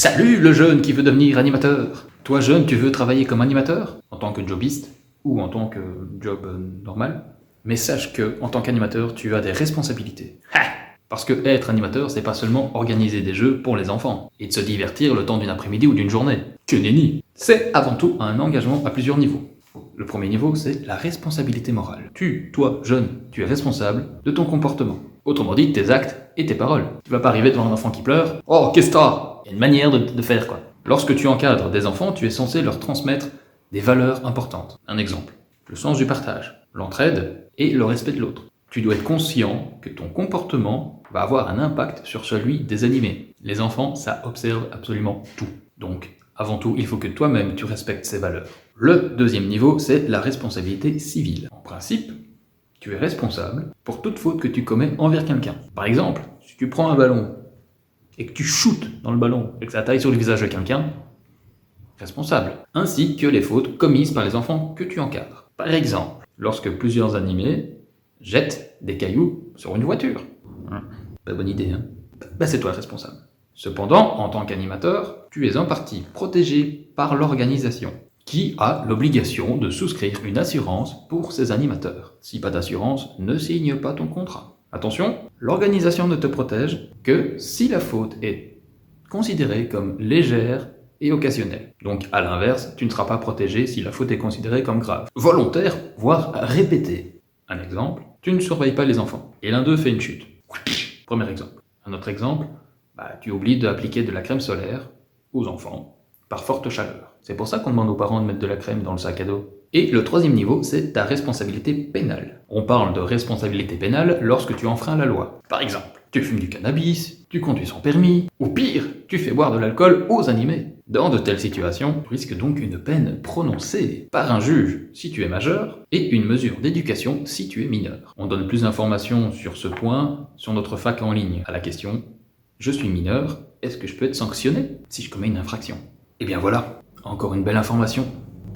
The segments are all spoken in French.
Salut le jeune qui veut devenir animateur. Toi jeune, tu veux travailler comme animateur en tant que jobiste ou en tant que job normal. Mais sache que en tant qu'animateur, tu as des responsabilités. Parce que être animateur, c'est pas seulement organiser des jeux pour les enfants et de se divertir le temps d'une après-midi ou d'une journée. Que nenni. C'est avant tout un engagement à plusieurs niveaux. Le premier niveau, c'est la responsabilité morale. Toi, jeune, tu es responsable de ton comportement. Autrement dit, tes actes et tes paroles. Tu vas pas arriver devant un enfant qui pleure. Oh, qu'est-ce que t'as ? Il y a une manière de faire, quoi. Lorsque tu encadres des enfants, tu es censé leur transmettre des valeurs importantes. Un exemple. Le sens du partage, l'entraide et le respect de l'autre. Tu dois être conscient que ton comportement va avoir un impact sur celui des animés. Les enfants, ça observe absolument tout. Donc, avant tout, il faut que toi-même tu respectes ces valeurs. Le deuxième niveau, c'est la responsabilité civile. En principe, tu es responsable pour toute faute que tu commets envers quelqu'un. Par exemple, si tu prends un ballon et que tu shootes dans le ballon et que ça taille sur le visage de quelqu'un, responsable. Ainsi que les fautes commises par les enfants que tu encadres. Par exemple, lorsque plusieurs animés jettent des cailloux sur une voiture. Pas bonne idée, hein ? C'est toi le responsable. Cependant, en tant qu'animateur, tu es en partie protégé par l'organisation, qui a l'obligation de souscrire une assurance pour ses animateurs. Si pas d'assurance, ne signe pas ton contrat. Attention, l'organisation ne te protège que si la faute est considérée comme légère et occasionnelle. Donc, à l'inverse, tu ne seras pas protégé si la faute est considérée comme grave, volontaire, voire répétée. Un exemple, tu ne surveilles pas les enfants, et l'un d'eux fait une chute. Premier exemple. Un autre exemple, tu oublies d'appliquer de la crème solaire aux enfants par forte chaleur. C'est pour ça qu'on demande aux parents de mettre de la crème dans le sac à dos. Et le troisième niveau, c'est ta responsabilité pénale. On parle de responsabilité pénale lorsque tu enfreins la loi. Par exemple, tu fumes du cannabis, tu conduis sans permis, ou pire, tu fais boire de l'alcool aux animés. Dans de telles situations, tu risques donc une peine prononcée par un juge si tu es majeur et une mesure d'éducation si tu es mineur. On donne plus d'informations sur ce point sur notre fac en ligne à la question « Je suis mineur, est-ce que je peux être sanctionné si je commets une infraction ?» Et bien voilà, encore une belle information,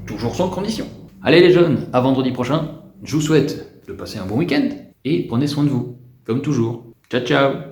toujours sans condition. Allez les jeunes, à vendredi prochain, je vous souhaite de passer un bon week-end et prenez soin de vous, comme toujours. Ciao ciao!